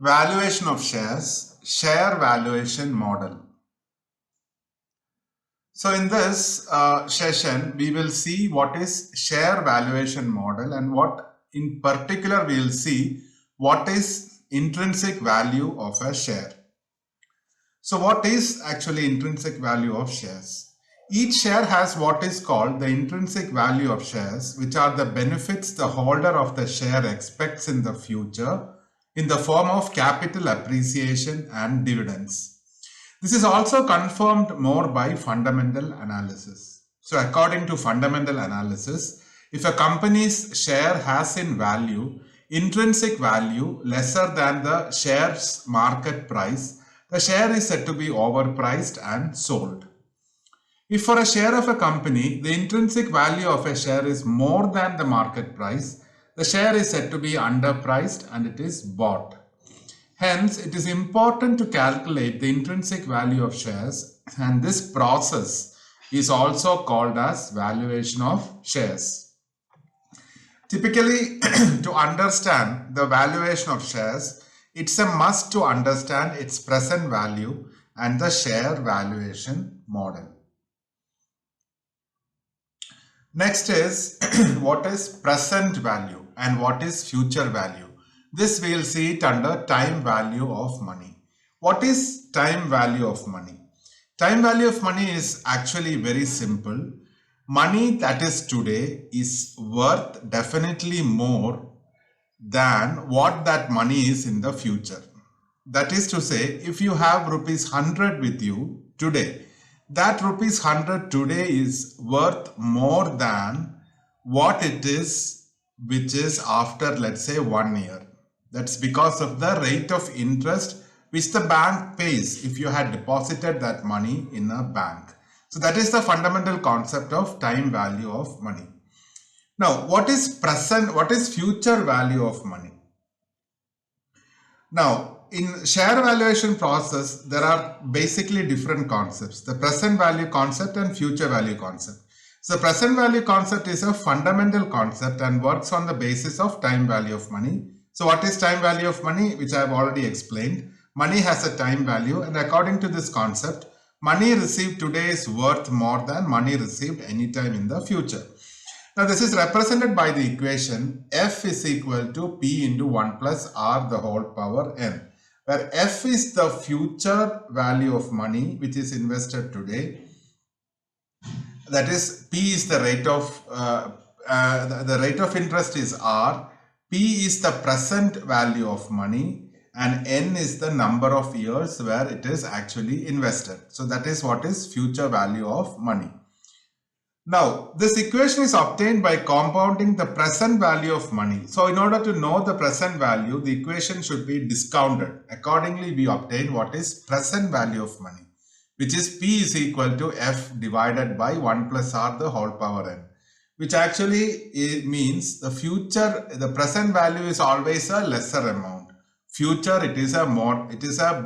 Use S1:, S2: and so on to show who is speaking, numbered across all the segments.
S1: Valuation of shares, share valuation model. So in this session, we will see what is share valuation model and what in particular we will see what is intrinsic value of a share. So what is actually intrinsic value of shares? Each share has what is called the intrinsic value of shares, which are the benefits the holder of the share expects in the future in the form of capital appreciation and dividends. This is also confirmed more by fundamental analysis. So according to fundamental analysis, if a company's share has in value intrinsic value lesser than the share's market price, the share is said to be overpriced and sold. If for a share of a company, the intrinsic value of a share is more than the market price, the share is said to be underpriced and it is bought. Hence, it is important to calculate the intrinsic value of shares, and this process is also called as valuation of shares. Typically, to understand the valuation of shares, it's a must to understand its present value and the share valuation model. Next is what is present value and what is future value. This we will see it under time value of money. What is time value of money? Time value of money is actually very simple. Money that is today is worth definitely more than what that money is in the future. That is to say, if you have rupees 100 with you today, that rupees 100 today is worth more than what it is, which is after, let's say, 1 year. That's because of the rate of interest which the bank pays if you had deposited that money in a bank. So that is the fundamental concept of time value of money. Now, what is future value of money? Now, in share valuation process, there are basically different concepts, the present value concept and future value concept. So present value concept is a fundamental concept and works on the basis of time value of money. So what is time value of money? Which I have already explained. Money has a time value, and according to this concept, money received today is worth more than money received anytime in the future. Now this is represented by the equation F is equal to P into 1 plus R the whole power N, where F is the future value of money which is invested today. That is, P is the rate of interest is R. P is the present value of money, and N is the number of years where it is actually invested. So that is what is future value of money. Now, this equation is obtained by compounding the present value of money. So in order to know the present value, the equation should be discounted. Accordingly, we obtain what is present value of money, which is P is equal to F divided by 1 plus R the whole power N. Which actually means the present value is always a lesser amount. Future, it is a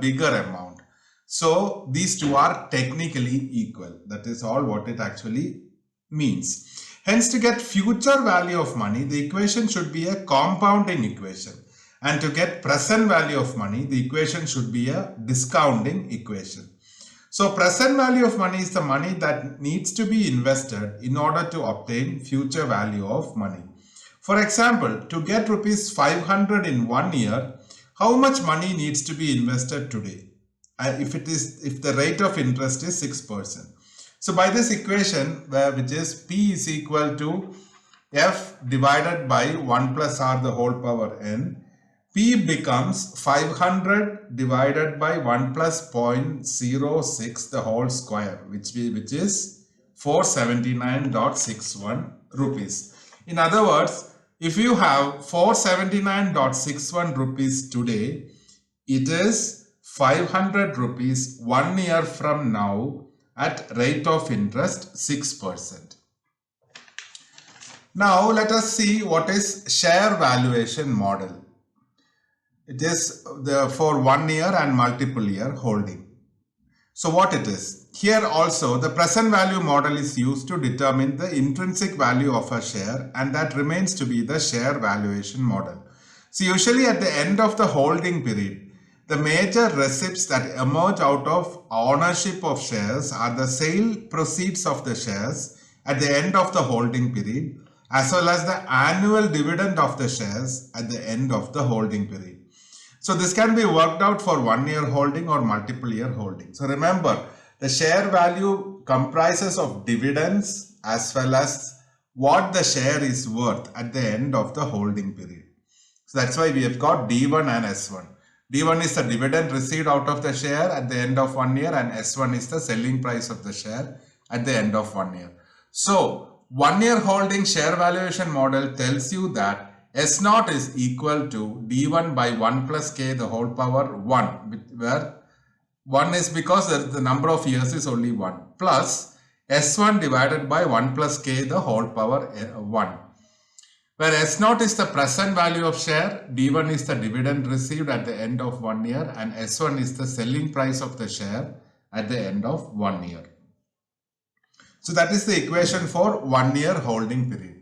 S1: bigger amount. So these two are technically equal. That is all what it actually means. Hence, to get future value of money, the equation should be a compounding equation. And to get present value of money, the equation should be a discounting equation. So present value of money is the money that needs to be invested in order to obtain future value of money. For example, to get rupees 500 in 1 year, how much money needs to be invested today? If the rate of interest is 6%. So by this equation, which is P is equal to F divided by 1 plus R the whole power N, P becomes 500 divided by 1 plus 0.06 the whole square, which is 479.61 rupees. In other words, if you have 479.61 rupees today, it is 500 rupees 1 year from now at rate of interest 6%. Now let us see what is share valuation model. It is for 1 year and multiple year holding. So what it is? Here also the present value model is used to determine the intrinsic value of a share, and that remains to be the share valuation model. So usually at the end of the holding period, The major receipts that emerge out of ownership of shares are the sale proceeds of the shares at the end of the holding period, as well as the annual dividend of the shares at the end of the holding period. So this can be worked out for 1 year holding or multiple year holding. So remember, the share value comprises of dividends as well as what the share is worth at the end of the holding period. So that's why we have got D1 and S1. D1 is the dividend received out of the share at the end of 1 year, and S1 is the selling price of the share at the end of 1 year. So 1 year holding share valuation model tells you that S0 is equal to D1 by 1 plus K the whole power 1, where 1 is because the number of years is only 1, plus S1 divided by 1 plus K the whole power 1. Where S0 is the present value of share, D1 is the dividend received at the end of 1 year, and S1 is the selling price of the share at the end of 1 year. So that is the equation for 1 year holding period.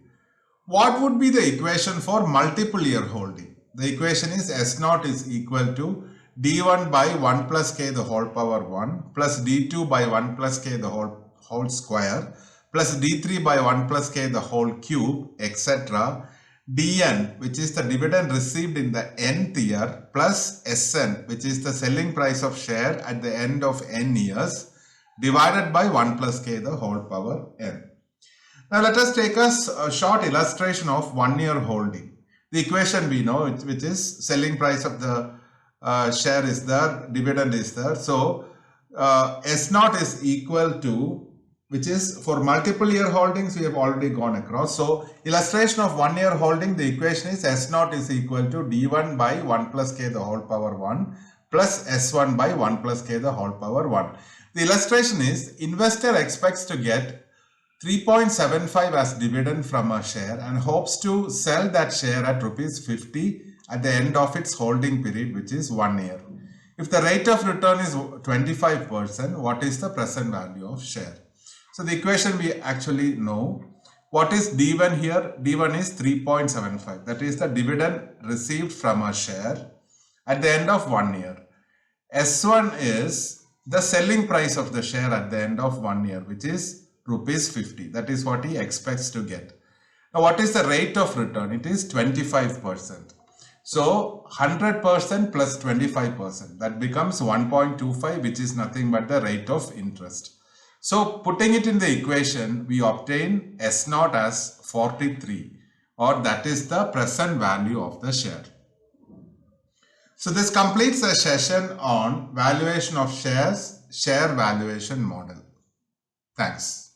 S1: What would be the equation for multiple year holding? The equation is S0 is equal to D1 by 1 plus K the whole power 1 plus D2 by 1 plus K the whole square plus D3 by 1 plus K the whole cube, etc. Dn, which is the dividend received in the nth year, plus Sn, which is the selling price of share at the end of n years, divided by 1 plus K the whole power n. Now let us take a short illustration of 1 year holding. The equation we know, which is selling price of the share is there, dividend is there. So S0 is equal to, which is for multiple year holdings we have already gone across. So illustration of 1 year holding, the equation is S0 is equal to D1 by 1 plus K the whole power 1 plus S1 by 1 plus K the whole power 1. The illustration is investor expects to get 3.75 as dividend from a share and hopes to sell that share at rupees 50 at the end of its holding period, which is 1 year. If the rate of return is 25%, what is the present value of share? So the equation we actually know. What is D1 here? D1 is 3.75. That is the dividend received from a share at the end of 1 year. S1 is the selling price of the share at the end of 1 year, which is rupees 50. That is what he expects to get. Now what is the rate of return? It is 25%. So 100% plus 25%. That becomes 1.25, which is nothing but the rate of interest. So putting it in the equation, we obtain S0 as 43, or that is the present value of the share. So this completes the session on valuation of shares, share valuation model. Thanks.